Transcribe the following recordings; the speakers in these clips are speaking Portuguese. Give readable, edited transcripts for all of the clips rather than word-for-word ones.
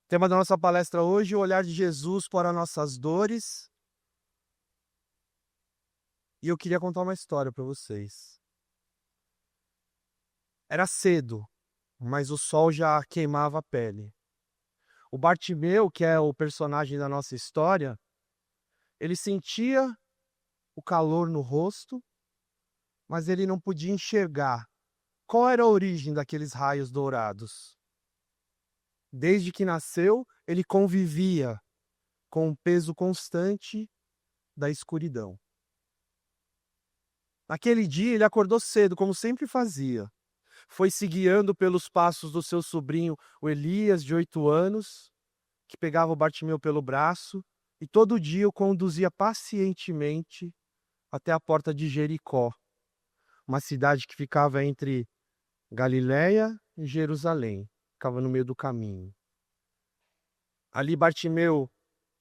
Tema da nossa palestra hoje, o olhar de Jesus para nossas dores. E eu queria contar uma história para vocês. Era cedo, mas o sol já queimava a pele. O Bartimeu, que é o personagem da nossa história, ele sentia o calor no rosto, mas ele não podia enxergar qual era a origem daqueles raios dourados. Desde que nasceu, ele convivia com o peso constante da escuridão. Naquele dia, ele acordou cedo, como sempre fazia. Foi se guiando pelos passos do seu sobrinho, o Elias, de 8 anos, que pegava o Bartimeu pelo braço e todo dia o conduzia pacientemente até a porta de Jericó, uma cidade que ficava entre Galiléia e Jerusalém, ficava no meio do caminho. Ali Bartimeu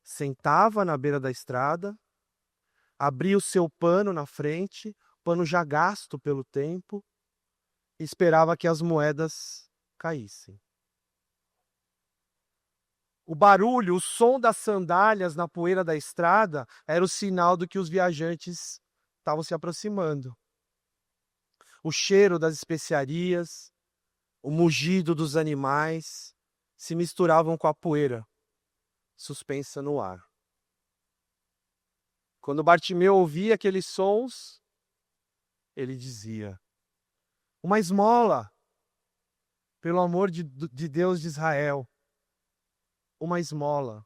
sentava na beira da estrada, abria o seu pano na frente, pano já gasto pelo tempo, e esperava que as moedas caíssem. O barulho, o som das sandálias na poeira da estrada era o sinal de que os viajantes estavam se aproximando. O cheiro das especiarias, o mugido dos animais se misturavam com a poeira suspensa no ar. Quando Bartimeu ouvia aqueles sons, ele dizia: "Uma esmola, pelo amor de Deus de Israel, uma esmola."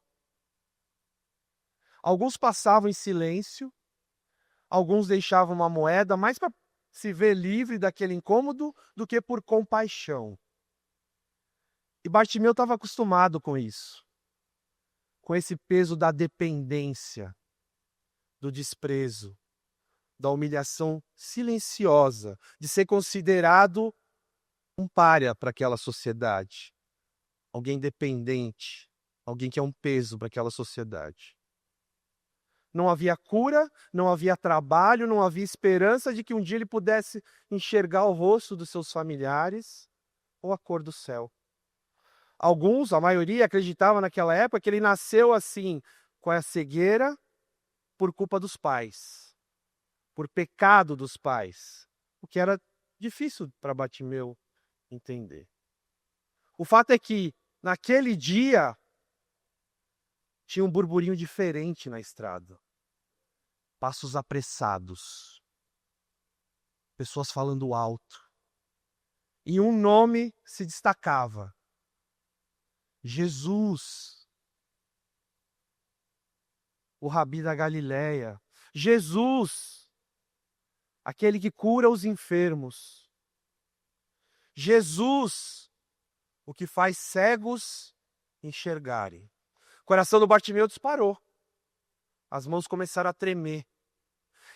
Alguns passavam em silêncio, alguns deixavam uma moeda mais para se ver livre daquele incômodo do que por compaixão. E Bartimeu estava acostumado com isso, com esse peso da dependência, do desprezo, da humilhação silenciosa, de ser considerado um pária para aquela sociedade, alguém dependente, alguém que é um peso para aquela sociedade. Não havia cura, não havia trabalho, não havia esperança de que um dia ele pudesse enxergar o rosto dos seus familiares ou a cor do céu. Alguns, a maioria, acreditava naquela época que ele nasceu assim, com a cegueira, por culpa dos pais, por pecado dos pais, o que era difícil para Bartimeu entender. O fato é que, naquele dia, tinha um burburinho diferente na estrada. Passos apressados, pessoas falando alto. E um nome se destacava: Jesus, o Rabi da Galileia. Jesus, aquele que cura os enfermos. Jesus, o que faz cegos enxergarem. O coração do Bartimeu disparou. As mãos começaram a tremer.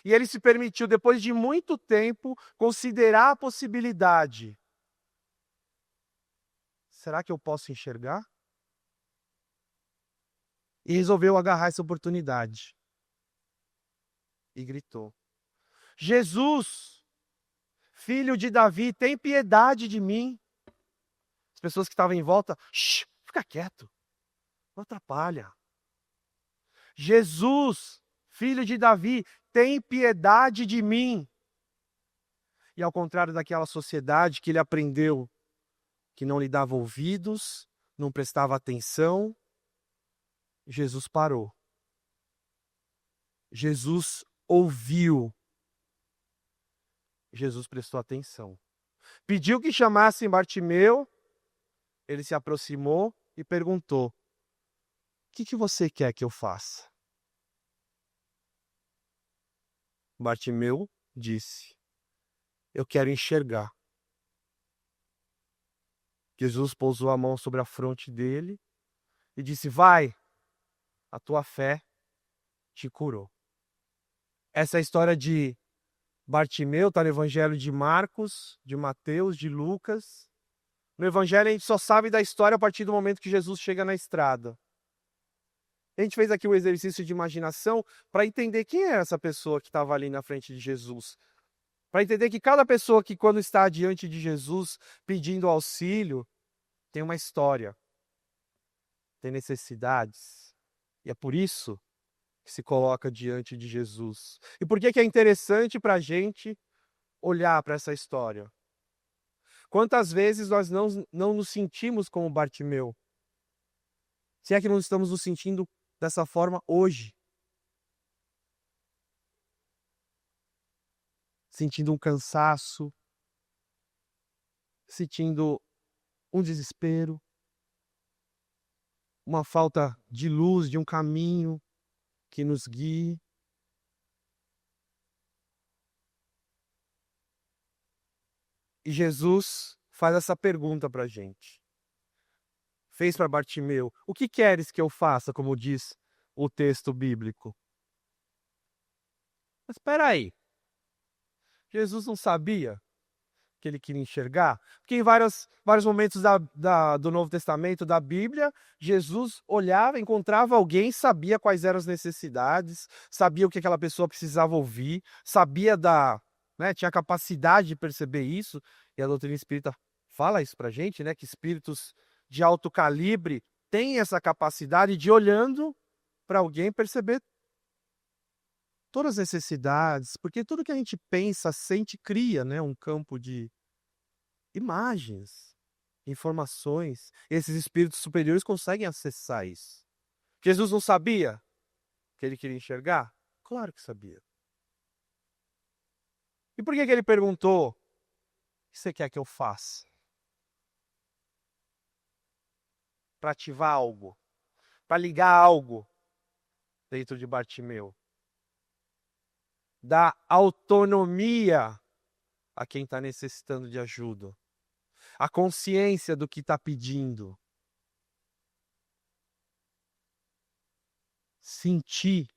E ele se permitiu, depois de muito tempo, considerar a possibilidade: será que eu posso enxergar? E resolveu agarrar essa oportunidade. E gritou: Jesus, filho de Davi, tem piedade de mim. As pessoas que estavam em volta: shh, fica quieto, não atrapalha. Jesus, filho de Davi, tem piedade de mim. E ao contrário daquela sociedade que ele aprendeu que não lhe dava ouvidos, não prestava atenção, Jesus parou. Jesus ouviu. Jesus prestou atenção. Pediu que chamassem Bartimeu, ele se aproximou e perguntou: o que você quer que eu faça? Bartimeu disse: eu quero enxergar. Jesus pousou a mão sobre a fronte dele e disse: vai, a tua fé te curou. Essa é a história de Bartimeu, está no Evangelho de Marcos, de Mateus, de Lucas. No Evangelho a gente só sabe da história a partir do momento que Jesus chega na estrada. A gente fez aqui um exercício de imaginação para entender quem é essa pessoa que estava ali na frente de Jesus. Para entender que cada pessoa que, quando está diante de Jesus pedindo auxílio, tem uma história. tem necessidades. E é por isso que se coloca diante de Jesus. E por que é interessante para a gente olhar para essa história? Quantas vezes nós não nos sentimos como Bartimeu? Se é que não estamos nos sentindo dessa forma hoje. Sentindo um cansaço, sentindo um desespero, uma falta de luz, de um caminho que nos guie. E Jesus faz essa pergunta para a gente. Fez para Bartimeu: o que queres que eu faça, como diz o texto bíblico? Mas espera aí, Jesus não sabia que ele queria enxergar? Porque em vários momentos do Novo Testamento, da Bíblia, Jesus olhava, encontrava alguém, sabia quais eram as necessidades, sabia o que aquela pessoa precisava ouvir, sabia tinha a capacidade de perceber isso, e a doutrina espírita fala isso pra gente, né, que espíritos de alto calibre têm essa capacidade de, olhando para alguém, perceber todas as necessidades, porque tudo que a gente pensa, sente, cria, né, um campo de imagens, informações. Esses espíritos superiores conseguem acessar isso. Jesus não sabia que ele queria enxergar? Claro que sabia. E por que ele perguntou: o que você quer que eu faça? Para ativar algo, para ligar algo dentro de Bartimeu. Dar autonomia a quem está necessitando de ajuda. A consciência do que está pedindo. Sentir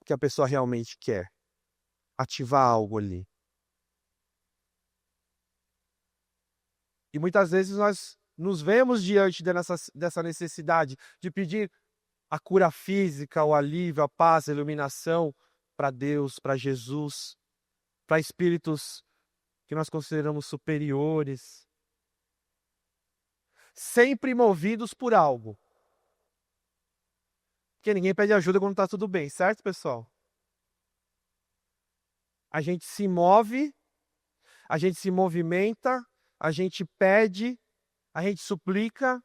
o que a pessoa realmente quer. Ativar algo ali. E muitas vezes nós nos vemos diante dessa necessidade de pedir a cura física, o alívio, a paz, a iluminação para Deus, para Jesus, para espíritos que nós consideramos superiores, sempre movidos por algo. Porque ninguém pede ajuda quando está tudo bem, certo, pessoal? A gente se move, a gente se movimenta, a gente pede, a gente suplica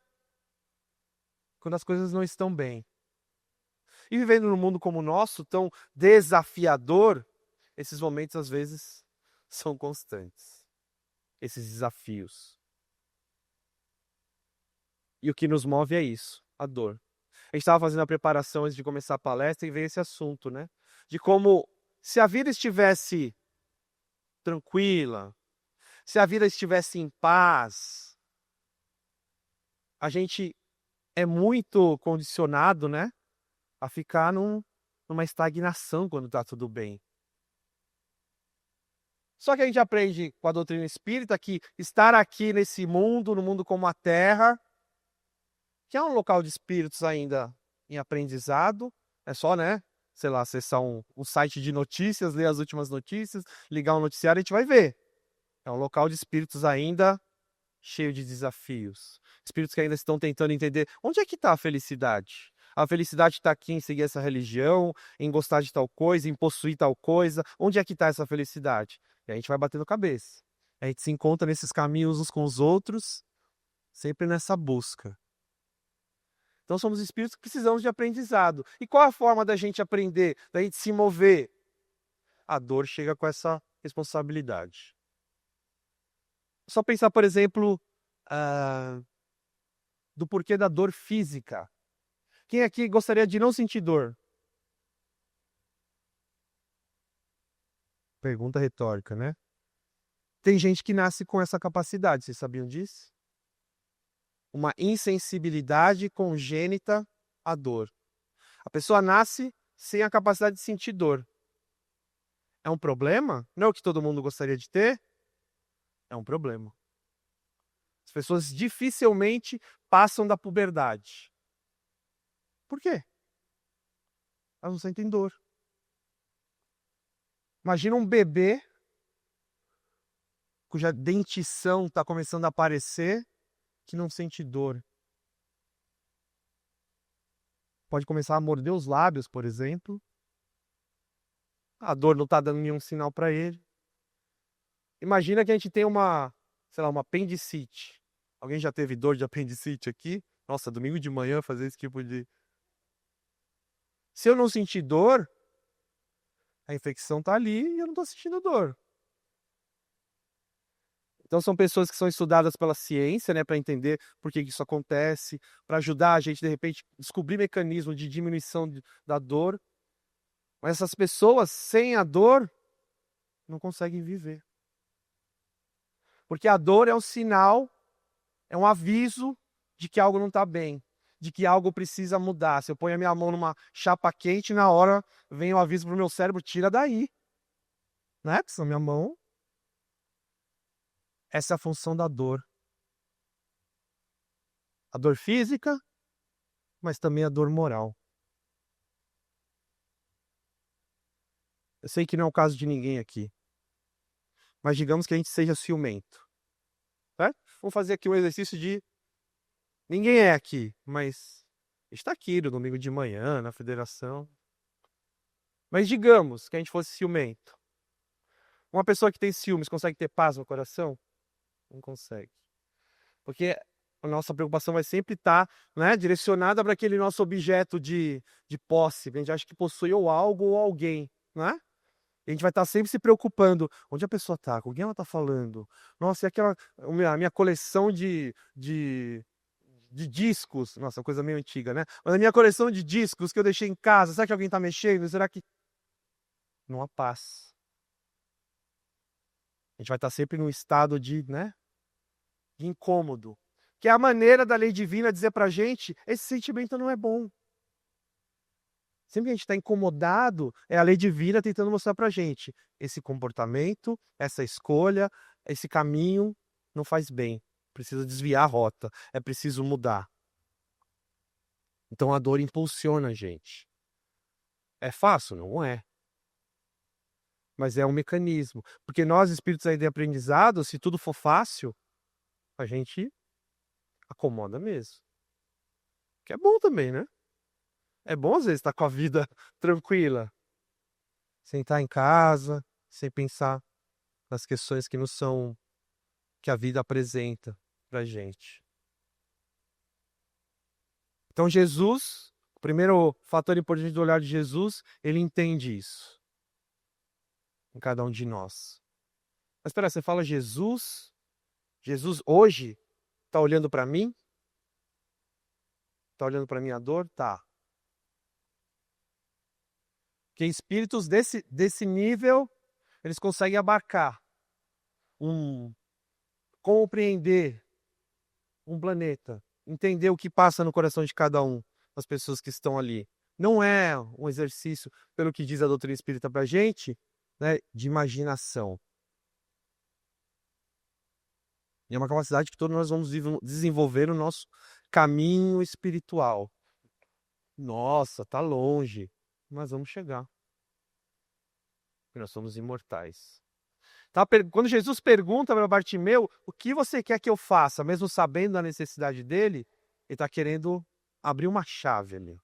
quando as coisas não estão bem. E vivendo num mundo como o nosso, tão desafiador, esses momentos às vezes são constantes. Esses desafios. E o que nos move é isso, a dor. A gente estava fazendo a preparação antes de começar a palestra e veio esse assunto, né? De como, se a vida estivesse tranquila, se a vida estivesse em paz, a gente é muito condicionado, né, a ficar numa estagnação quando está tudo bem. Só que a gente aprende com a doutrina espírita que estar aqui nesse mundo, no mundo como a Terra, que é um local de espíritos ainda em aprendizado, é só, né, sei lá, acessar um site de notícias, ler as últimas notícias, ligar um noticiário, a gente vai ver. É um local de espíritos ainda cheio de desafios. Espíritos que ainda estão tentando entender onde é que está a felicidade. A felicidade está aqui em seguir essa religião, em gostar de tal coisa, em possuir tal coisa. Onde é que está essa felicidade? E a gente vai batendo cabeça. A gente se encontra nesses caminhos uns com os outros, sempre nessa busca. Então somos espíritos que precisamos de aprendizado. E qual a forma da gente aprender, da gente se mover? A dor chega com essa responsabilidade. Só pensar, por exemplo, do porquê da dor física. Quem aqui gostaria de não sentir dor? Pergunta retórica, né? Tem gente que nasce com essa capacidade, vocês sabiam disso? Uma insensibilidade congênita à dor. A pessoa nasce sem a capacidade de sentir dor. É um problema? Não é o que todo mundo gostaria de ter? É um problema. As pessoas dificilmente passam da puberdade. Por quê? Elas não sentem dor. Imagina um bebê cuja dentição está começando a aparecer, que não sente dor. pode começar a morder os lábios, por exemplo. A dor não está dando nenhum sinal para ele. Imagina que a gente tem sei lá, uma apendicite. Alguém já teve dor de apendicite aqui? Nossa, domingo de manhã fazer esse tipo de... Se eu não sentir dor, a infecção está ali e eu não estou sentindo dor. Então são pessoas que são estudadas pela ciência, né, para entender por que isso acontece, para ajudar a gente, de repente, descobrir mecanismos de diminuição da dor. Mas essas pessoas, sem a dor, não conseguem viver. Porque a dor é um sinal, é um aviso de que algo não está bem, de que algo precisa mudar. Se eu ponho a minha mão numa chapa quente, na hora vem o aviso para o meu cérebro, tira daí. Né? Porque minha mão... Essa é a função da dor. A dor física, mas também a dor moral. Eu sei que não é o caso de ninguém aqui, mas digamos que a gente seja ciumento. Certo? Vamos fazer aqui um exercício de... Ninguém é aqui, mas está aqui no domingo de manhã, na federação. Mas digamos que a gente fosse ciumento. Uma pessoa que tem ciúmes consegue ter paz no coração? Não consegue. Porque a nossa preocupação vai sempre estar, né, direcionada para aquele nosso objeto de posse. A gente acha que possui ou algo ou alguém, né? A gente vai estar sempre se preocupando. Onde a pessoa está? Com quem ela está falando? Nossa, e a minha coleção de discos. Nossa, uma coisa meio antiga, né? Mas a minha coleção de discos que eu deixei em casa, será que alguém está mexendo? Será que... Não há paz. A gente vai estar sempre num estado de, né, de incômodo. Que é a maneira da lei divina dizer pra gente, esse sentimento não é bom. Sempre que a gente está incomodado, é a lei divina tentando mostrar pra gente, esse comportamento, essa escolha, esse caminho não faz bem. Precisa desviar a rota, é preciso mudar. Então a dor impulsiona a gente. É fácil? Não é. Mas é um mecanismo. Porque nós, espíritos aí de aprendizado, se tudo for fácil, a gente acomoda mesmo. Que é bom também, né? É bom às vezes estar com a vida tranquila. Sem estar em casa, sem pensar nas questões que não são... que a vida apresenta pra gente. Então Jesus, o primeiro fator importante do olhar de Jesus, ele entende isso em cada um de nós. Mas espera, você fala Jesus hoje está olhando para mim? Está olhando para minha dor? Tá. Porque espíritos desse nível, eles conseguem abarcar, compreender um planeta, entender o que passa no coração de cada um das pessoas que estão ali. Não é um exercício, pelo que diz a doutrina espírita pra gente, né, de imaginação. E é uma capacidade que todos nós vamos desenvolver no nosso caminho espiritual. Nossa, tá longe, mas vamos chegar. Porque nós somos imortais. Tá? Quando Jesus pergunta para Bartimeu, o que você quer que eu faça, mesmo sabendo da necessidade dele, ele está querendo abrir uma chave ali.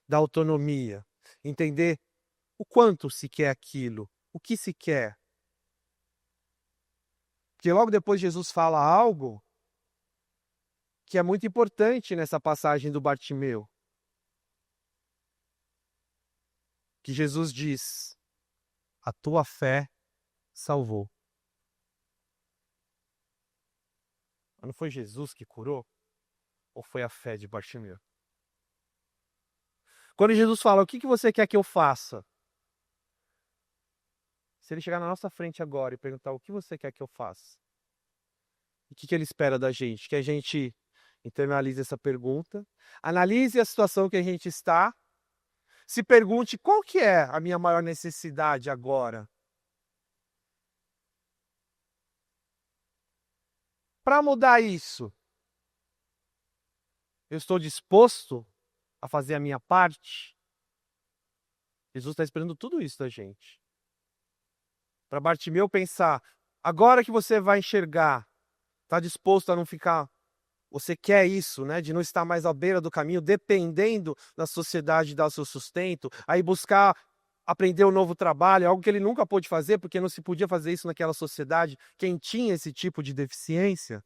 Da autonomia. Entender o quanto se quer aquilo, o que se quer. Porque logo depois Jesus fala algo que é muito importante nessa passagem do Bartimeu. Que Jesus diz, a tua fé salvou. Mas não foi Jesus que curou? Ou foi a fé de Bartimeu? Quando Jesus fala, o que você quer que eu faça? Se ele chegar na nossa frente agora e perguntar, o que você quer que eu faça? O que ele espera da gente? Que a gente internalize essa pergunta, analise a situação que a gente está, se pergunte qual que é a minha maior necessidade agora. Para mudar isso, eu estou disposto a fazer a minha parte? Jesus está esperando tudo isso da gente. Para Bartimeu pensar, agora que você vai enxergar, está disposto a não ficar Você quer isso, né? De não estar mais à beira do caminho, dependendo da sociedade dar o seu sustento, aí buscar aprender um novo trabalho, algo que ele nunca pôde fazer, porque não se podia fazer isso naquela sociedade. Quem tinha esse tipo de deficiência,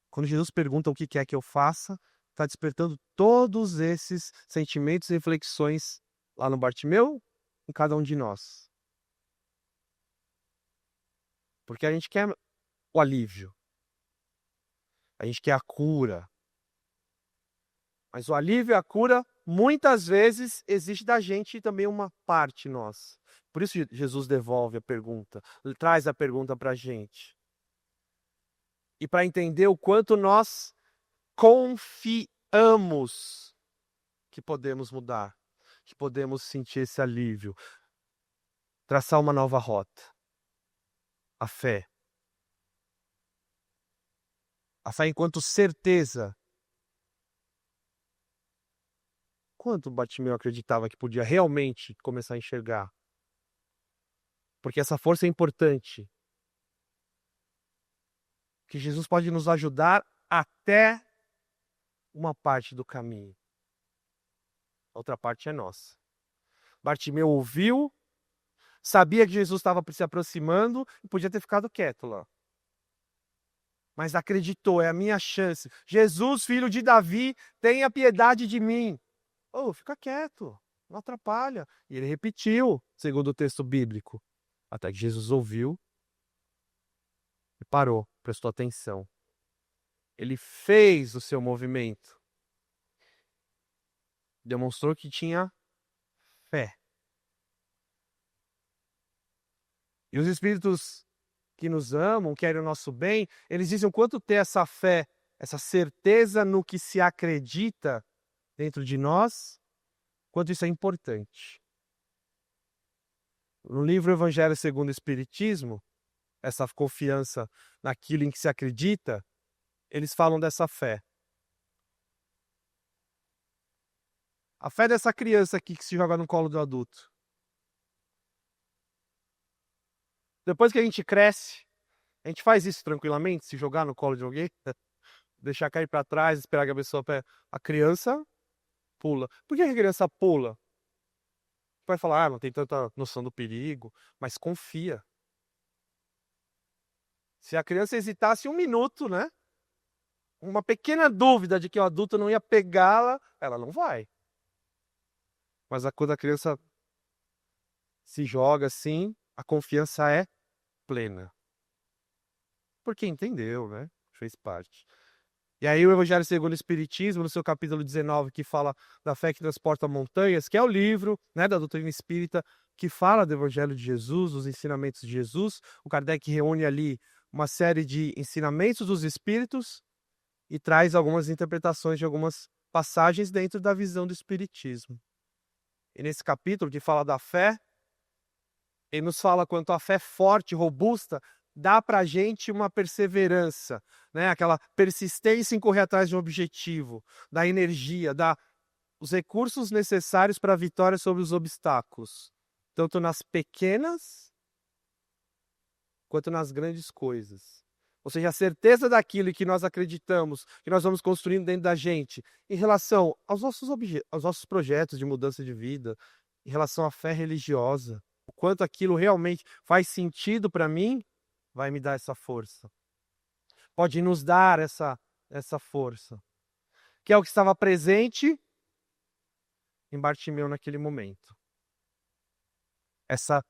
quando Jesus pergunta o que quer que eu faça, está despertando todos esses sentimentos e reflexões lá no Bartimeu, em cada um de nós. Porque a gente quer o alívio, a gente quer a cura. Mas o alívio e a cura, muitas vezes, exige da gente também uma parte nossa. Por isso Jesus devolve a pergunta, ele traz a pergunta para a gente. E para entender o quanto nós confiamos que podemos mudar, que podemos sentir esse alívio, traçar uma nova rota. A fé. A fé enquanto certeza. Quanto Bartimeu acreditava que podia realmente começar a enxergar? Porque essa força é importante. Que Jesus pode nos ajudar até uma parte do caminho. A outra parte é nossa. Bartimeu ouviu, sabia que Jesus estava se aproximando e podia ter ficado quieto lá. Mas acreditou, é a minha chance. Jesus, filho de Davi, tenha piedade de mim. Oh, fica quieto, não atrapalha. E ele repetiu, segundo o texto bíblico. Até que Jesus ouviu e parou, prestou atenção. Ele fez o seu movimento. Demonstrou que tinha fé. E os espíritos que nos amam, querem o nosso bem, eles dizem o quanto ter essa fé, essa certeza no que se acredita dentro de nós, quanto isso é importante. No livro Evangelho segundo o Espiritismo, essa confiança naquilo em que se acredita, eles falam dessa fé. A fé dessa criança aqui que se joga no colo do adulto. Depois que a gente cresce, a gente faz isso tranquilamente, se jogar no colo de alguém, deixar cair para trás, esperar que a pessoa... A criança pula. Por que a criança pula? Vai falar, não tem tanta noção do perigo, mas confia. Se a criança hesitasse um minuto, né? Uma pequena dúvida de que o adulto não ia pegá-la, ela não vai. Mas quando a criança se joga assim, a confiança é plena. Porque entendeu, né? Fez parte. E aí o Evangelho segundo o Espiritismo, no seu capítulo 19, que fala da fé que transporta montanhas, que é o livro, né, da doutrina espírita, que fala do Evangelho de Jesus, dos ensinamentos de Jesus. O Kardec reúne ali uma série de ensinamentos dos espíritos e traz algumas interpretações de algumas passagens dentro da visão do Espiritismo. E nesse capítulo que fala da fé, ele nos fala quanto a fé forte, robusta, dá para a gente uma perseverança, né? Aquela persistência em correr atrás de um objetivo, da energia, os recursos necessários para a vitória sobre os obstáculos, tanto nas pequenas quanto nas grandes coisas. Ou seja, a certeza daquilo em que nós acreditamos, que nós vamos construindo dentro da gente, em relação aos nossos projetos de mudança de vida, em relação à fé religiosa, o quanto aquilo realmente faz sentido para mim, vai me dar essa força. Pode nos dar essa força. Que é o que estava presente em Bartimeu naquele momento. Essa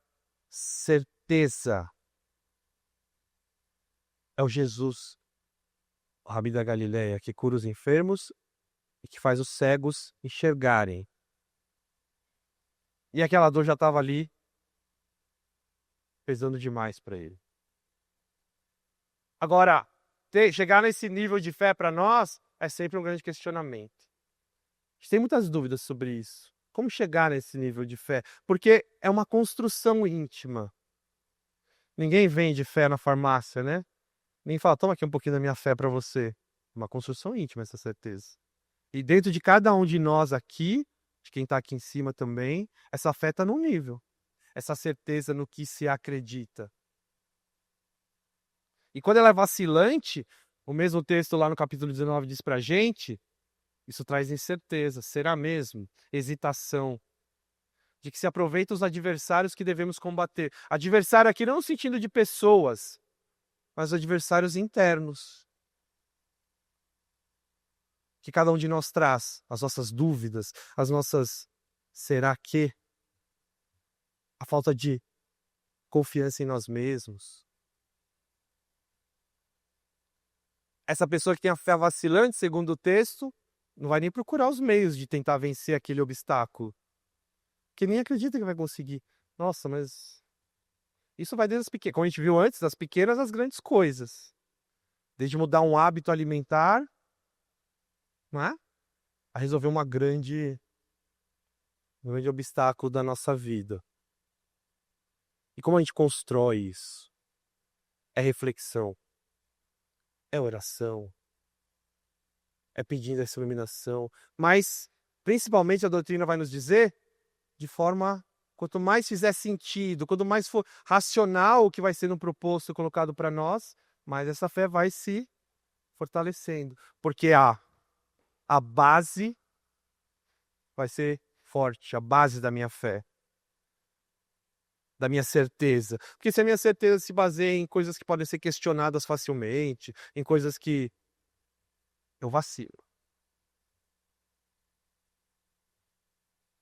certeza. É o Jesus, o Rabi da Galileia, que cura os enfermos e que faz os cegos enxergarem. E aquela dor já estava ali, pesando demais para ele. Agora, chegar nesse nível de fé para nós é sempre um grande questionamento. A gente tem muitas dúvidas sobre isso. Como chegar nesse nível de fé? Porque é uma construção íntima. Ninguém vende fé na farmácia, né? Nem fala, toma aqui um pouquinho da minha fé para você. Uma construção íntima, essa certeza. E dentro de cada um de nós aqui, de quem está aqui em cima também, essa fé está num nível. Essa certeza no que se acredita. E quando ela é vacilante, O mesmo texto lá no capítulo 19 diz pra gente, isso traz incerteza, será mesmo? Hesitação, de que se aproveita os adversários que devemos combater. Adversário aqui não no sentido de pessoas, mas adversários internos, que cada um de nós traz, as nossas dúvidas, as nossas será que, a falta de confiança em nós mesmos. Essa pessoa que tem a fé vacilante, segundo o texto, não vai nem procurar os meios de tentar vencer aquele obstáculo, que nem acredita que vai conseguir. Nossa, mas isso vai desde as pequenas, como a gente viu antes, das pequenas às grandes coisas. Desde mudar um hábito alimentar, não é? A resolver um grande obstáculo da nossa vida. E como a gente constrói isso? É reflexão, é oração, é pedindo essa iluminação, mas principalmente a doutrina vai nos dizer de forma, quanto mais fizer sentido, quanto mais for racional o que vai sendo proposto e colocado para nós, mais essa fé vai se fortalecendo, porque a base vai ser forte, a base da minha fé, da minha certeza. Porque se a minha certeza se baseia em coisas que podem ser questionadas facilmente, em coisas que eu vacilo.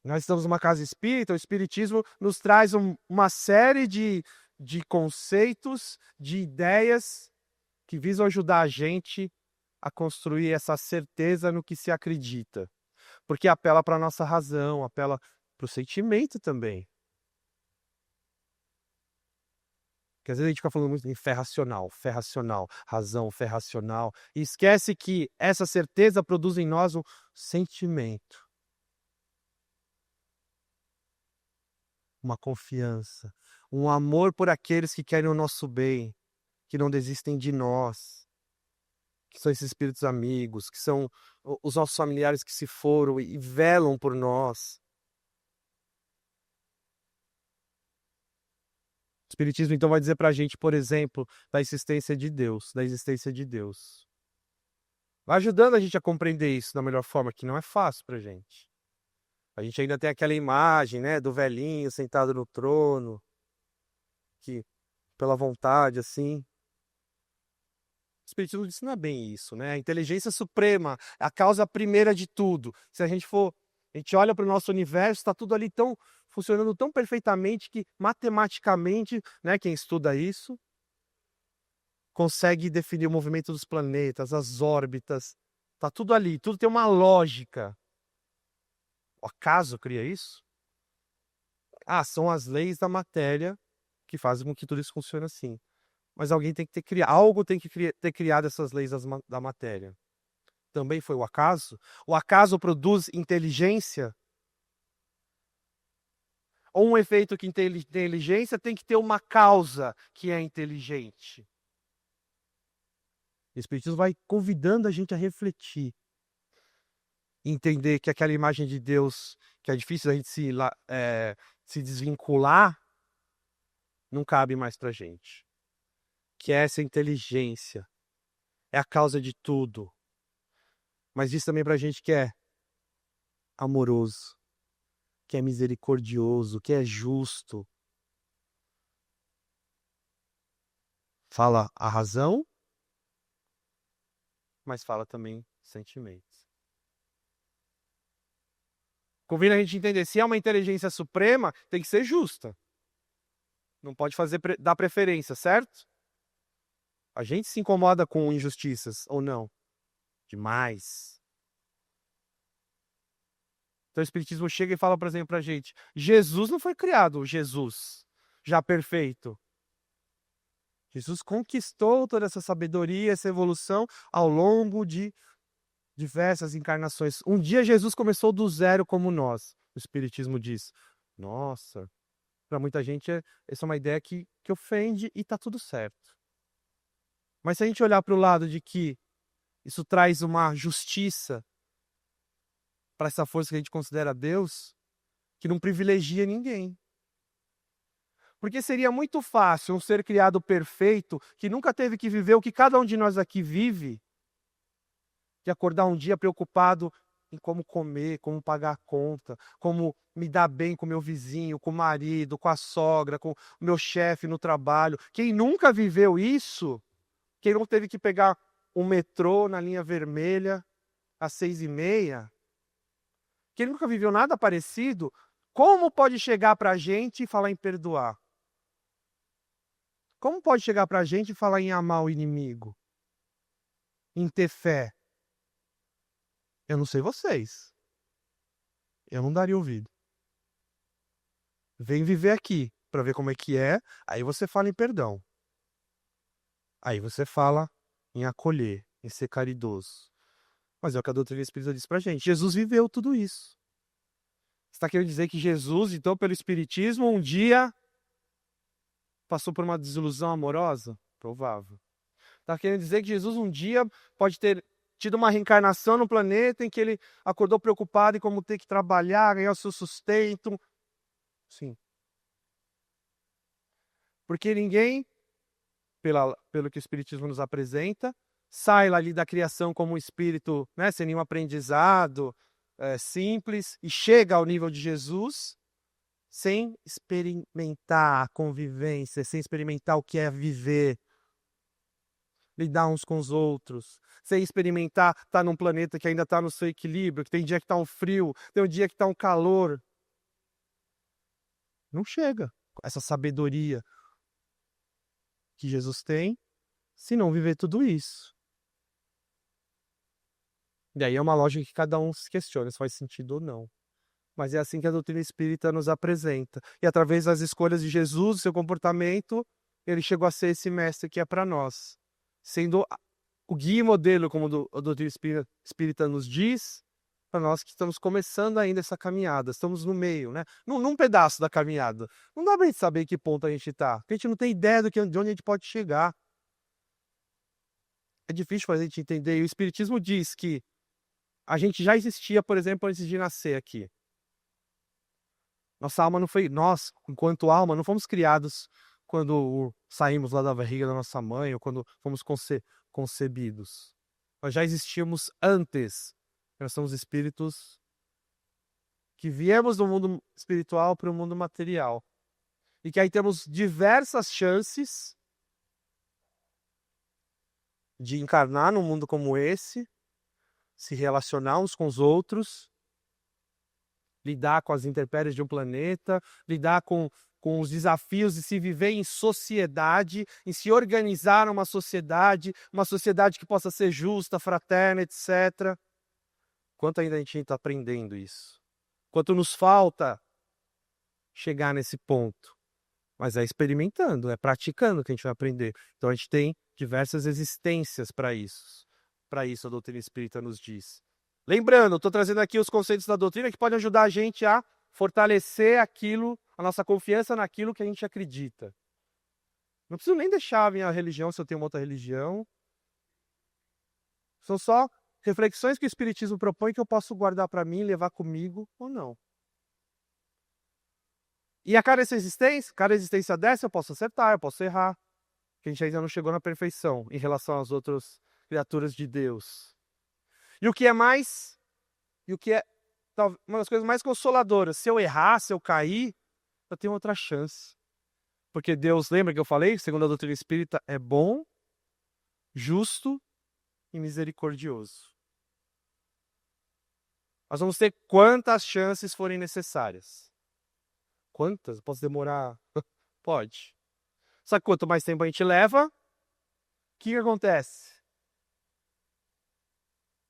Nós estamos numa casa espírita, o espiritismo nos traz uma série de conceitos, de ideias que visam ajudar a gente a construir essa certeza no que se acredita. Porque apela para a nossa razão, apela para o sentimento também. Porque às vezes a gente fica falando muito em fé racional, razão, fé racional, e esquece que essa certeza produz em nós um sentimento, uma confiança, um amor por aqueles que querem o nosso bem, que não desistem de nós, que são esses espíritos amigos, que são os nossos familiares que se foram e velam por nós. O Espiritismo, então, vai dizer pra gente, por exemplo, da existência de Deus, da existência de Deus. Vai ajudando a gente a compreender isso da melhor forma, que não é fácil pra gente. A gente ainda tem aquela imagem, né, do velhinho sentado no trono, que, pela vontade, assim. O Espiritismo diz que não é bem isso, né? A inteligência suprema, a causa primeira de tudo. Se a gente olha para o nosso universo, está tudo ali funcionando tão perfeitamente que matematicamente, né, quem estuda isso, consegue definir o movimento dos planetas, as órbitas, tá tudo ali, tudo tem uma lógica. O acaso cria isso? São as leis da matéria que fazem com que tudo isso funcione assim. Mas alguém tem que ter criado, algo tem que ter criado essas leis da matéria. Também foi o acaso? O acaso produz inteligência? Ou um efeito que inteligência tem que ter uma causa que é inteligente? O Espiritismo vai convidando a gente a refletir, entender que aquela imagem de Deus, que é difícil a gente se desvincular, não cabe mais pra gente. Que é essa inteligência, é a causa de tudo. Mas diz também pra gente que é amoroso, que é misericordioso, que é justo. Fala a razão, mas fala também sentimentos. Convém a gente entender, se é uma inteligência suprema, tem que ser justa. Não pode dar preferência, certo? A gente se incomoda com injustiças, ou não? Demais. Então o Espiritismo chega e fala, por exemplo, pra gente, Jesus não foi criado, Jesus, já perfeito. Jesus conquistou toda essa sabedoria, essa evolução ao longo de diversas encarnações. Um dia Jesus começou do zero como nós, o Espiritismo diz. Nossa, para muita gente essa é uma ideia que ofende e tá tudo certo. Mas se a gente olhar para o lado de que isso traz uma justiça para essa força que a gente considera Deus, que não privilegia ninguém. Porque seria muito fácil um ser criado perfeito, que nunca teve que viver o que cada um de nós aqui vive, de acordar um dia preocupado em como comer, como pagar a conta, como me dar bem com meu vizinho, com o marido, com a sogra, com o meu chefe no trabalho. Quem nunca viveu isso, quem não teve que pegar um metrô na linha vermelha às 6h30, quem nunca viveu nada parecido, como pode chegar para a gente e falar em perdoar? Como pode chegar para a gente e falar em amar o inimigo? Em ter fé? Eu não sei vocês. Eu não daria ouvido. Vem viver aqui para ver como é que é, aí você fala em perdão. Aí você fala em acolher, em ser caridoso. Mas é o que a doutrina espírita diz pra gente. Jesus viveu tudo isso. Você está querendo dizer que Jesus, então, pelo Espiritismo, um dia passou por uma desilusão amorosa? Provável. Está querendo dizer que Jesus um dia pode ter tido uma reencarnação no planeta em que ele acordou preocupado em como ter que trabalhar, ganhar o seu sustento? Sim. Porque ninguém, pelo que o Espiritismo nos apresenta, sai lá ali da criação como um espírito, né, sem nenhum aprendizado, simples, e chega ao nível de Jesus sem experimentar a convivência, sem experimentar o que é viver, lidar uns com os outros, sem experimentar estar num planeta que ainda está no seu equilíbrio, que tem dia que está um frio, tem um dia que está um calor. Não chega essa sabedoria que Jesus tem se não viver tudo isso. E aí é uma lógica que cada um se questiona se faz sentido ou não. Mas é assim que a doutrina espírita nos apresenta. E através das escolhas de Jesus, seu comportamento, ele chegou a ser esse mestre que é para nós. Sendo o guia e modelo, como a doutrina espírita nos diz, para nós que estamos começando ainda essa caminhada, estamos no meio, né? Num pedaço da caminhada. Não dá para a gente saber que ponto a gente está, porque a gente não tem ideia de onde a gente pode chegar. É difícil para a gente entender. E o Espiritismo diz que a gente já existia, por exemplo, antes de nascer aqui. Nossa alma não foi. Nós, enquanto alma, não fomos criados quando saímos lá da barriga da nossa mãe ou quando fomos concebidos. Nós já existíamos antes. Nós somos espíritos que viemos do mundo espiritual para o mundo material. E que aí temos diversas chances de encarnar num mundo como esse, se relacionar uns com os outros, lidar com as intempéries de um planeta, lidar com os desafios de se viver em sociedade, em se organizar uma sociedade que possa ser justa, fraterna, etc. Quanto ainda a gente está aprendendo isso? Quanto nos falta chegar nesse ponto? Mas é experimentando, é praticando que a gente vai aprender. Então a gente tem diversas existências para isso. Para isso a doutrina espírita nos diz. Lembrando, estou trazendo aqui os conceitos da doutrina que podem ajudar a gente a fortalecer aquilo, a nossa confiança naquilo que a gente acredita. Não preciso nem deixar a minha religião se eu tenho uma outra religião. São só reflexões que o Espiritismo propõe que eu posso guardar para mim, levar comigo ou não. E a cada existência dessa eu posso acertar, eu posso errar. Que a gente ainda não chegou na perfeição em relação às outras criaturas de Deus. E o que é uma das coisas mais consoladoras, se eu errar, se eu cair, eu tenho outra chance. Porque Deus, lembra que eu falei, segundo a doutrina espírita, é bom, justo e misericordioso. Nós vamos ter quantas chances forem necessárias. Quantas? Posso demorar? Pode. Só que quanto mais tempo a gente leva, o que acontece?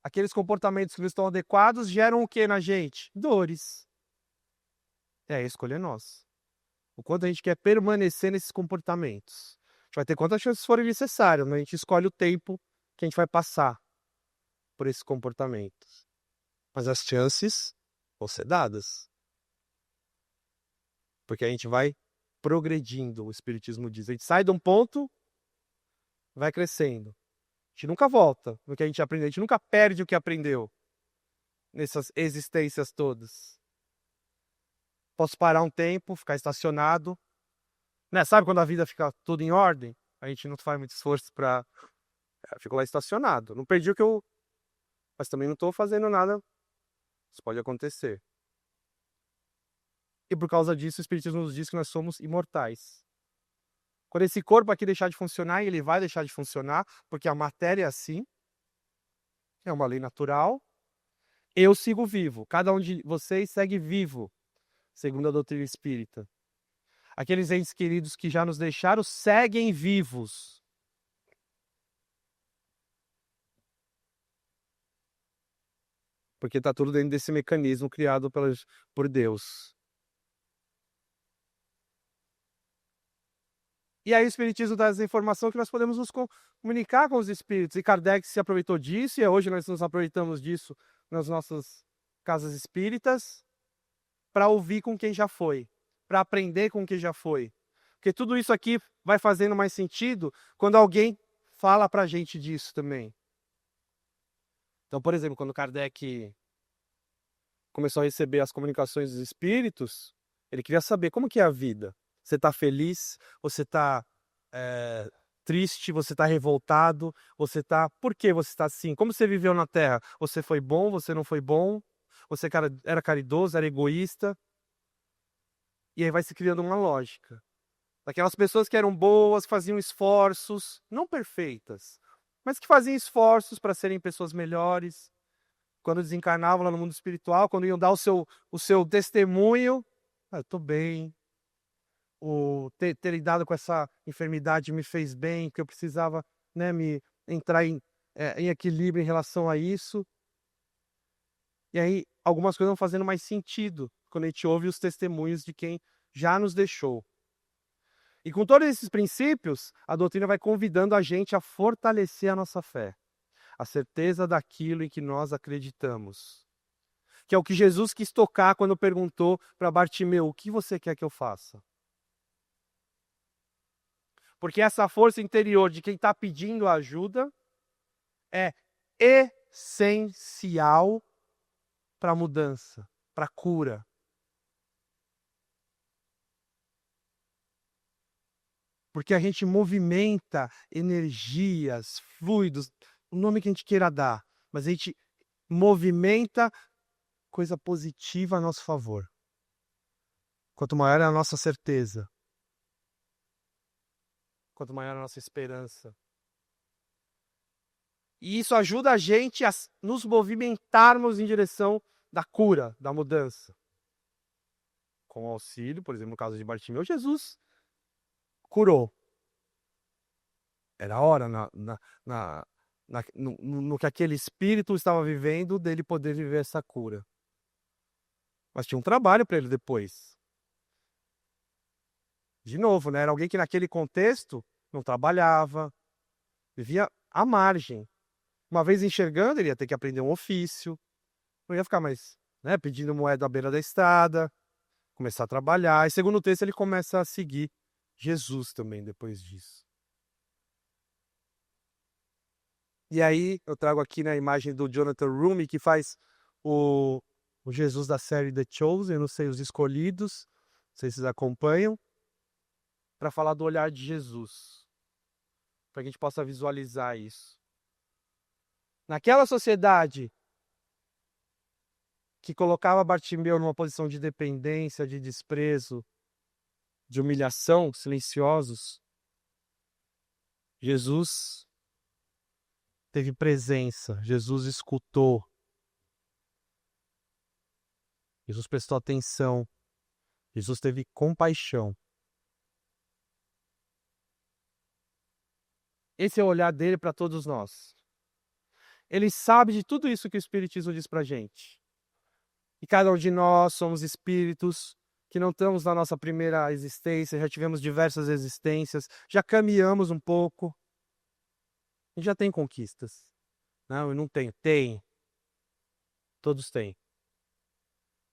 Aqueles comportamentos que não estão adequados geram o que na gente? Dores. É, a escolha é nossa. O quanto a gente quer permanecer nesses comportamentos. A gente vai ter quantas chances forem necessárias, mas a gente escolhe o tempo que a gente vai passar por esses comportamentos. Mas as chances vão ser dadas. Porque a gente vai progredindo, o Espiritismo diz. A gente sai de um ponto, vai crescendo. A gente nunca volta no que a gente aprendeu. A gente nunca perde o que aprendeu nessas existências todas. Posso parar um tempo, ficar estacionado, Né? Sabe quando a vida fica tudo em ordem? A gente não faz muito esforço para... Fico lá estacionado. Não perdi o que eu... Mas também não estou fazendo nada. Isso pode acontecer. E por causa disso, o Espiritismo nos diz que nós somos imortais. Quando esse corpo aqui deixar de funcionar, e ele vai deixar de funcionar, porque a matéria é assim, é uma lei natural, eu sigo vivo. Cada um de vocês segue vivo, segundo a doutrina espírita. Aqueles entes queridos que já nos deixaram seguem vivos. Porque está tudo dentro desse mecanismo criado por Deus. E aí o Espiritismo dá essa informação que nós podemos nos comunicar com os espíritos. E Kardec se aproveitou disso, e hoje nós nos aproveitamos disso nas nossas casas espíritas, para ouvir com quem já foi, para aprender com quem já foi. Porque tudo isso aqui vai fazendo mais sentido quando alguém fala para a gente disso também. Então, por exemplo, quando Kardec começou a receber as comunicações dos espíritos, ele queria saber como que é a vida. Você está feliz? Você está triste? Você está revoltado? Por que você está assim? Como você viveu na Terra? Você foi bom? Você não foi bom? Você era caridoso? Era egoísta? E aí vai se criando uma lógica. Daquelas pessoas que eram boas, faziam esforços, não perfeitas, mas que faziam esforços para serem pessoas melhores. Quando desencarnavam lá no mundo espiritual, quando iam dar o seu testemunho, eu estou bem. Ter lidado com essa enfermidade me fez bem, porque eu precisava, né, me entrar em equilíbrio em relação a isso. E aí algumas coisas vão fazendo mais sentido quando a gente ouve os testemunhos de quem já nos deixou. E com todos esses princípios, a doutrina vai convidando a gente a fortalecer a nossa fé, a certeza daquilo em que nós acreditamos. Que é o que Jesus quis tocar quando perguntou para Bartimeu: o que você quer que eu faça? Porque essa força interior de quem está pedindo ajuda é essencial para a mudança, para a cura. Porque a gente movimenta energias, fluidos, o nome que a gente queira dar, mas a gente movimenta coisa positiva a nosso favor. Quanto maior é a nossa certeza, quanto maior é a nossa esperança. E isso ajuda a gente a nos movimentarmos em direção da cura, da mudança. Com auxílio, por exemplo, no caso de Bartimeu, Jesus curou. Era hora no que aquele espírito estava vivendo, dele poder viver essa cura. Mas tinha um trabalho para ele depois. De novo, né? Era alguém que naquele contexto não trabalhava, vivia à margem. Uma vez enxergando, ele ia ter que aprender um ofício. Não ia ficar mais, né, pedindo moeda à beira da estrada, começar a trabalhar. E segundo o texto, ele começa a seguir Jesus também depois disso. E aí eu trago aqui na imagem do Jonathan Rumi, que faz o Jesus da série The Chosen, não sei, os escolhidos, não sei se vocês acompanham, para falar do olhar de Jesus, para que a gente possa visualizar isso. Naquela sociedade que colocava Bartimeu numa posição de dependência, de desprezo, de humilhação, silenciosos, Jesus teve presença, Jesus escutou, Jesus prestou atenção, Jesus teve compaixão. Esse é o olhar dele para todos nós. Ele sabe de tudo isso que o Espiritismo diz pra gente. E cada um de nós somos espíritos que não estamos na nossa primeira existência, já tivemos diversas existências, já caminhamos um pouco, e já tem conquistas. Não, eu não tenho. Tem. Todos têm.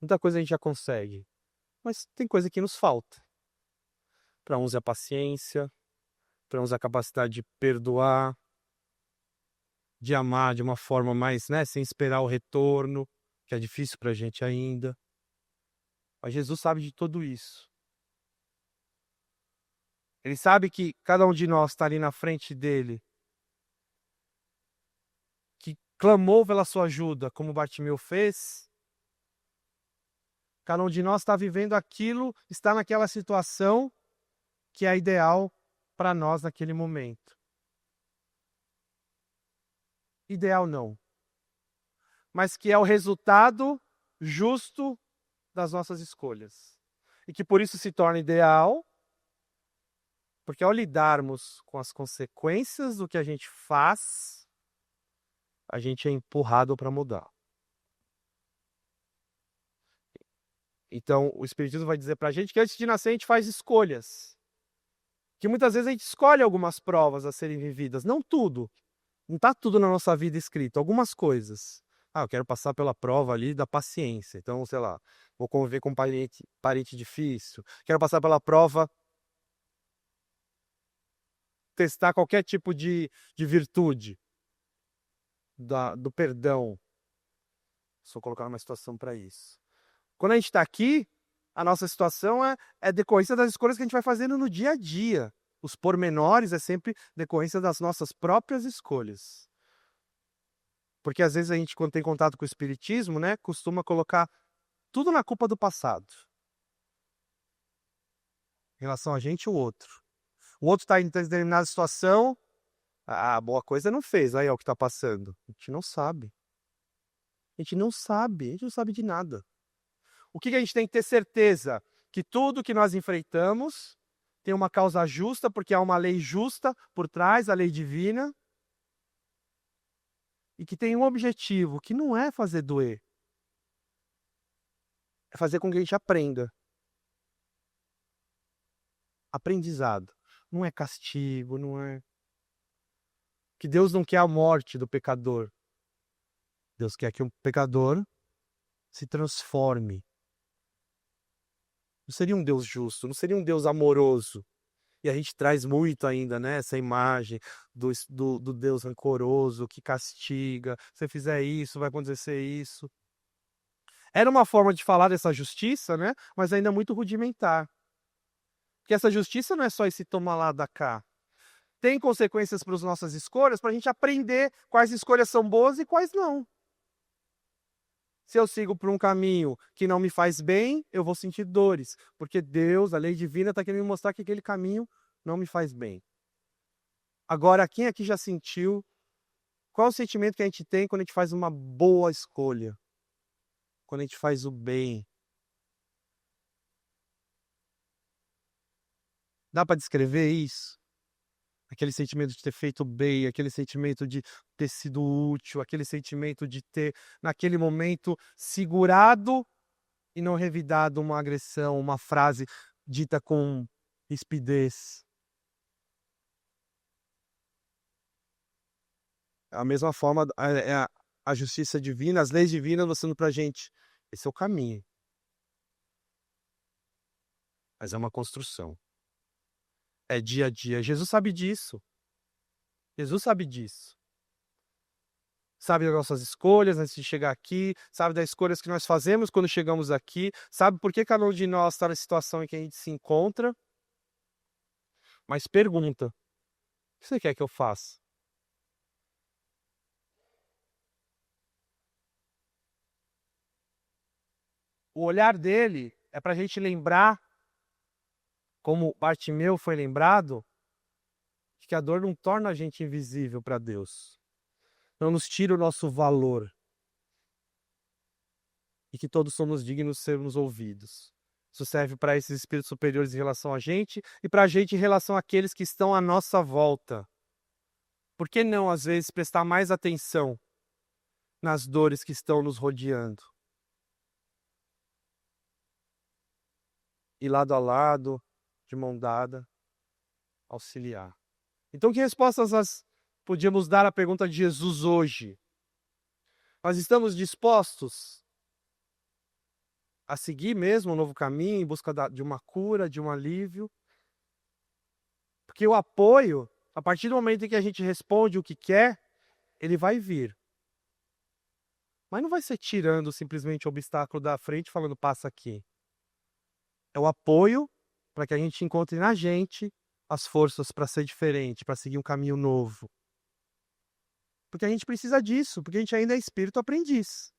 Muita coisa a gente já consegue, mas tem coisa que nos falta. Para uns é a paciência, para uns é a capacidade de perdoar, de amar de uma forma mais, né, sem esperar o retorno, que é difícil para a gente ainda. Mas Jesus sabe de tudo isso. Ele sabe que cada um de nós está ali na frente dele, que clamou pela sua ajuda, como Bartimeu fez. Cada um de nós está vivendo aquilo, está naquela situação que é ideal para nós naquele momento. Ideal não, mas que é o resultado justo das nossas escolhas. E que por isso se torna ideal, porque ao lidarmos com as consequências do que a gente faz, a gente é empurrado para mudar. Então, o Espiritismo vai dizer para a gente que antes de nascer a gente faz escolhas. Que muitas vezes a gente escolhe algumas provas a serem vividas, não tudo. Não está tudo na nossa vida escrito, algumas coisas. Eu quero passar pela prova ali da paciência. Então, sei lá, vou conviver com um parente difícil. Quero passar pela prova, testar qualquer tipo de virtude, do perdão. Só colocar uma situação para isso. Quando a gente está aqui, a nossa situação é decorrência das escolhas que a gente vai fazendo no dia a dia. Os pormenores é sempre decorrência das nossas próprias escolhas. Porque às vezes a gente, quando tem contato com o Espiritismo, né, costuma colocar tudo na culpa do passado. Em relação a gente e o outro. O outro está em determinada situação, boa coisa não fez, aí é o que está passando. A gente não sabe. A gente não sabe de nada. O que a gente tem que ter certeza? Que tudo que nós enfrentamos tem uma causa justa, porque há uma lei justa por trás, a lei divina, e que tem um objetivo, que não é fazer doer, é fazer com que a gente aprenda. Aprendizado. Não é castigo, não é... Que Deus não quer a morte do pecador. Deus quer que o pecador se transforme. Não seria um Deus justo, não seria um Deus amoroso. E a gente traz muito ainda, né, essa imagem do Deus rancoroso, que castiga. Se você fizer isso, vai acontecer isso. Era uma forma de falar dessa justiça, né, mas ainda muito rudimentar. Porque essa justiça não é só esse toma lá da cá. Tem consequências para as nossas escolhas, para a gente aprender quais escolhas são boas e quais não. Se eu sigo por um caminho que não me faz bem, eu vou sentir dores. Porque Deus, a lei divina, está querendo me mostrar que aquele caminho não me faz bem. Agora, quem aqui já sentiu? Qual o sentimento que a gente tem quando a gente faz uma boa escolha? Quando a gente faz o bem? Dá para descrever isso? Aquele sentimento de ter feito bem, aquele sentimento de ter sido útil, aquele sentimento de ter, naquele momento, segurado e não revidado uma agressão, uma frase dita com rispidez. A mesma forma, a justiça divina, as leis divinas mostrando pra gente, esse é o caminho. Mas é uma construção. É dia a dia. Jesus sabe disso. Jesus sabe disso. Sabe das nossas escolhas antes de chegar aqui, sabe das escolhas que nós fazemos quando chegamos aqui, sabe por que cada um de nós está na situação em que a gente se encontra. Mas pergunta, o que você quer que eu faça? O olhar dele é para a gente lembrar, como Bartimeu foi lembrado, que a dor não torna a gente invisível para Deus. Não nos tira o nosso valor. E que todos somos dignos de sermos ouvidos. Isso serve para esses espíritos superiores em relação a gente e para a gente em relação àqueles que estão à nossa volta. Por que não, às vezes, prestar mais atenção nas dores que estão nos rodeando? E lado a lado, de mão dada, auxiliar. Então, que respostas nós podíamos dar à pergunta de Jesus hoje? Nós estamos dispostos a seguir mesmo um novo caminho, em busca de uma cura, de um alívio? Porque o apoio, a partir do momento em que a gente responde o que quer, ele vai vir. Mas não vai ser tirando simplesmente o obstáculo da frente e falando, passa aqui. É o apoio para que a gente encontre na gente as forças para ser diferente, para seguir um caminho novo. Porque a gente precisa disso, porque a gente ainda é espírito aprendiz.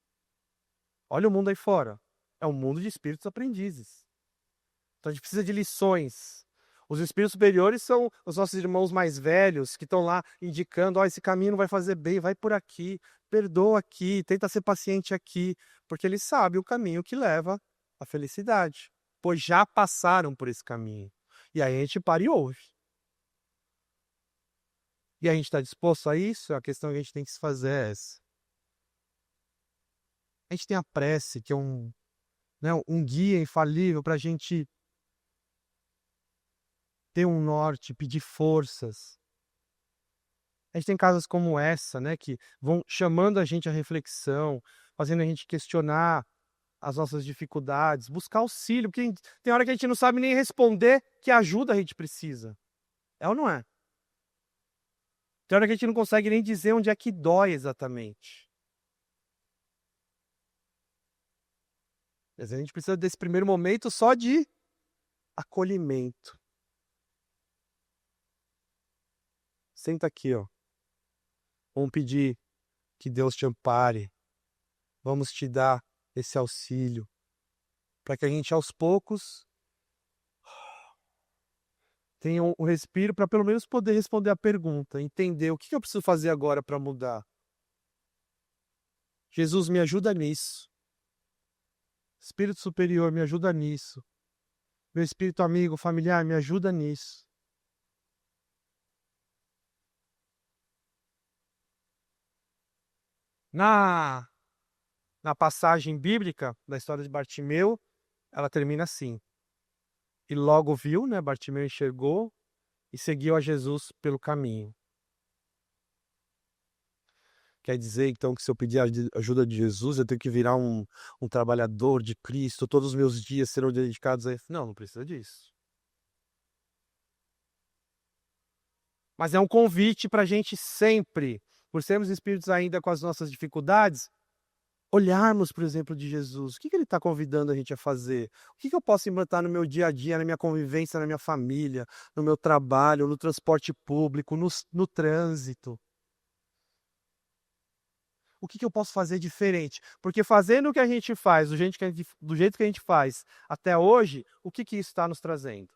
Olha o mundo aí fora. É um mundo de espíritos aprendizes. Então a gente precisa de lições. Os espíritos superiores são os nossos irmãos mais velhos que estão lá indicando, ó, esse caminho não vai fazer bem, vai por aqui, perdoa aqui, tenta ser paciente aqui, porque eles sabem o caminho que leva à felicidade, pois já passaram por esse caminho. E aí a gente para e ouve. E a gente está disposto a isso? A questão que a gente tem que se fazer é essa. A gente tem a prece, que é um guia infalível para a gente ter um norte, pedir forças. A gente tem casos como essa, né, que vão chamando a gente à reflexão, fazendo a gente questionar as nossas dificuldades, buscar auxílio, porque tem hora que a gente não sabe nem responder que ajuda a gente precisa. É ou não é? Tem hora que a gente não consegue nem dizer onde é que dói exatamente. Mas a gente precisa desse primeiro momento só de acolhimento. Senta aqui, ó. Vamos pedir que Deus te ampare. Vamos te dar esse auxílio, para que a gente aos poucos tenha um respiro para pelo menos poder responder a pergunta, entender o que eu preciso fazer agora para mudar. Jesus, me ajuda nisso. Espírito superior, me ajuda nisso. Meu espírito amigo, familiar, me ajuda nisso. Na, na passagem bíblica da história de Bartimeu, ela termina assim. E logo viu, né? Bartimeu enxergou e seguiu a Jesus pelo caminho. Quer dizer, então, que se eu pedir a ajuda de Jesus, eu tenho que virar um trabalhador de Cristo, todos os meus dias serão dedicados a ele? Não, não precisa disso. Mas é um convite para a gente sempre, por sermos espíritos ainda com as nossas dificuldades, olharmos para o exemplo de Jesus. O que ele está convidando a gente a fazer? O que eu posso implantar no meu dia a dia, na minha convivência, na minha família, no meu trabalho, no transporte público, no trânsito? O que eu posso fazer diferente? Porque fazendo o que a gente faz, do jeito que a gente faz até hoje, o que isso está nos trazendo?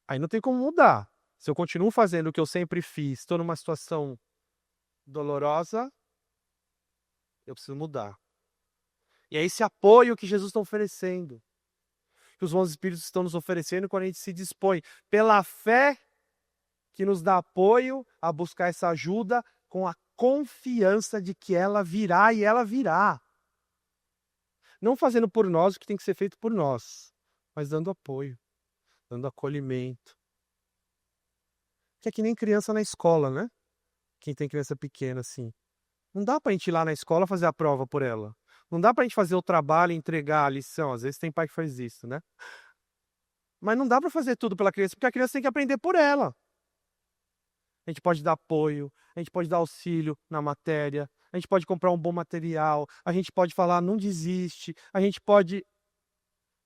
Aí não tem como mudar. Se eu continuo fazendo o que eu sempre fiz, estou numa situação dolorosa, eu preciso mudar. E é esse apoio que Jesus está oferecendo, que os bons espíritos estão nos oferecendo quando a gente se dispõe, pela fé que nos dá apoio a buscar essa ajuda, com a confiança de que ela virá e ela virá. Não fazendo por nós o que tem que ser feito por nós, mas dando apoio, dando acolhimento. Que é que nem criança na escola, né? Quem tem criança pequena assim. Não dá pra gente ir lá na escola fazer a prova por ela. Não dá pra gente fazer o trabalho e entregar a lição. Às vezes tem pai que faz isso, né? Mas não dá pra fazer tudo pela criança, porque a criança tem que aprender por ela. A gente pode dar apoio, a gente pode dar auxílio na matéria, a gente pode comprar um bom material, a gente pode falar, não desiste, a gente pode.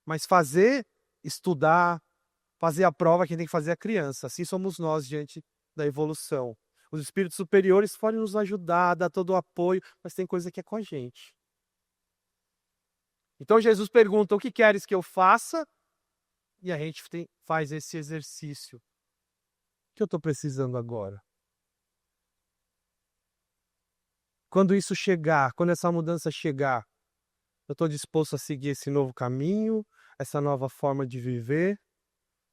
Mas fazer, estudar, fazer a prova, quem tem que fazer é a criança. Assim somos nós diante da evolução. Os espíritos superiores podem nos ajudar, dar todo o apoio, mas tem coisa que é com a gente. Então Jesus pergunta: o que queres que eu faça? E a gente faz esse exercício. O que eu estou precisando agora? Quando isso chegar, quando essa mudança chegar, eu estou disposto a seguir esse novo caminho, essa nova forma de viver?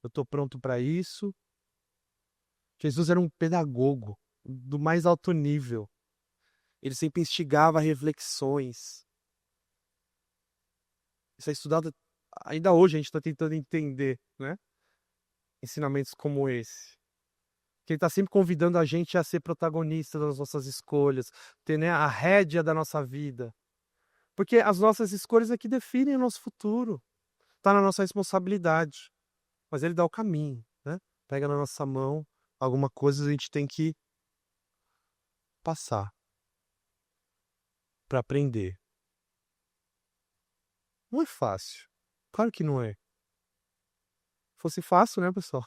Eu estou pronto para isso? Jesus era um pedagogo do mais alto nível. Ele sempre instigava reflexões. Isso é estudado, ainda hoje a gente está tentando entender, né? Ensinamentos como esse. Que ele está sempre convidando a gente a ser protagonista das nossas escolhas, ter, né, a rédea da nossa vida. Porque as nossas escolhas é que definem o nosso futuro. Está na nossa responsabilidade. Mas ele dá o caminho, né? Pega na nossa mão alguma coisa, a gente tem que passar para aprender. Não é fácil. Claro que não é. Fosse fácil, né, pessoal?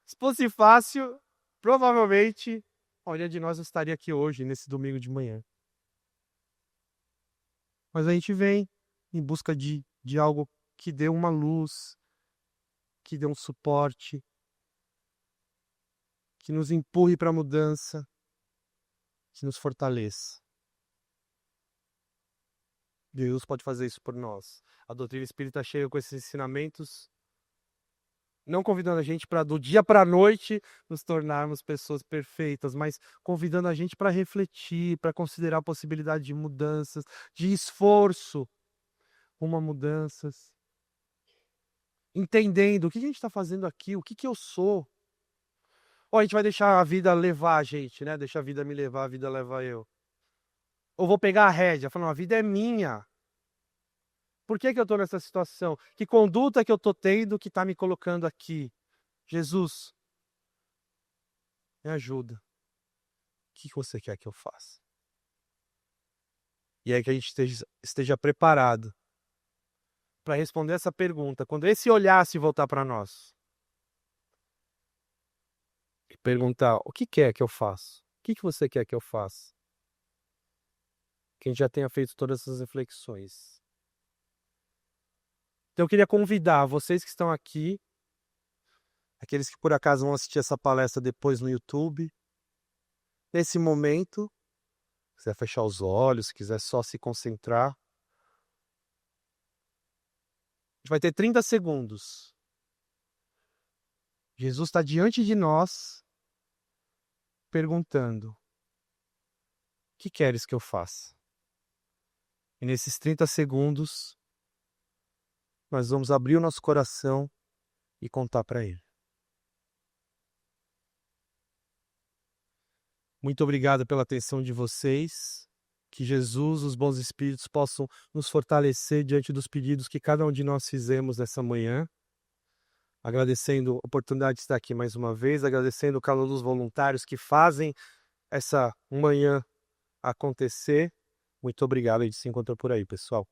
Se fosse fácil, provavelmente a maioria de nós não estaria aqui hoje, nesse domingo de manhã. Mas a gente vem em busca de algo que dê uma luz, que dê um suporte, que nos empurre para a mudança, que nos fortaleça. Deus pode fazer isso por nós. A doutrina espírita chega com esses ensinamentos, não convidando a gente para do dia para a noite nos tornarmos pessoas perfeitas, mas convidando a gente para refletir, para considerar a possibilidade de mudanças, de esforço rumo a mudanças. Entendendo o que a gente está fazendo aqui, o que eu sou. Ou a gente vai deixar a vida levar a gente, né? Deixa a vida me levar, a vida leva eu. Ou vou pegar a rédea, falando, a vida é minha. Por que eu estou nessa situação? Que conduta que eu estou tendo que está me colocando aqui? Jesus, me ajuda. O que você quer que eu faça? E aí que a gente esteja preparado para responder essa pergunta. Quando esse olhar se voltar para nós. E perguntar, o que quer que eu faça? O que você quer que eu faça? Que a gente já tenha feito todas essas reflexões. Então eu queria convidar vocês que estão aqui, aqueles que por acaso vão assistir essa palestra depois no YouTube, nesse momento, se quiser fechar os olhos, se quiser só se concentrar, a gente vai ter 30 segundos. Jesus está diante de nós, perguntando, o que queres que eu faça? E nesses 30 segundos, nós vamos abrir o nosso coração e contar para Ele. Muito obrigado pela atenção de vocês. Que Jesus, os bons espíritos, possam nos fortalecer diante dos pedidos que cada um de nós fizemos nessa manhã. Agradecendo a oportunidade de estar aqui mais uma vez, agradecendo o calor dos voluntários que fazem essa manhã acontecer. Muito obrigado, a gente se encontra por aí, pessoal.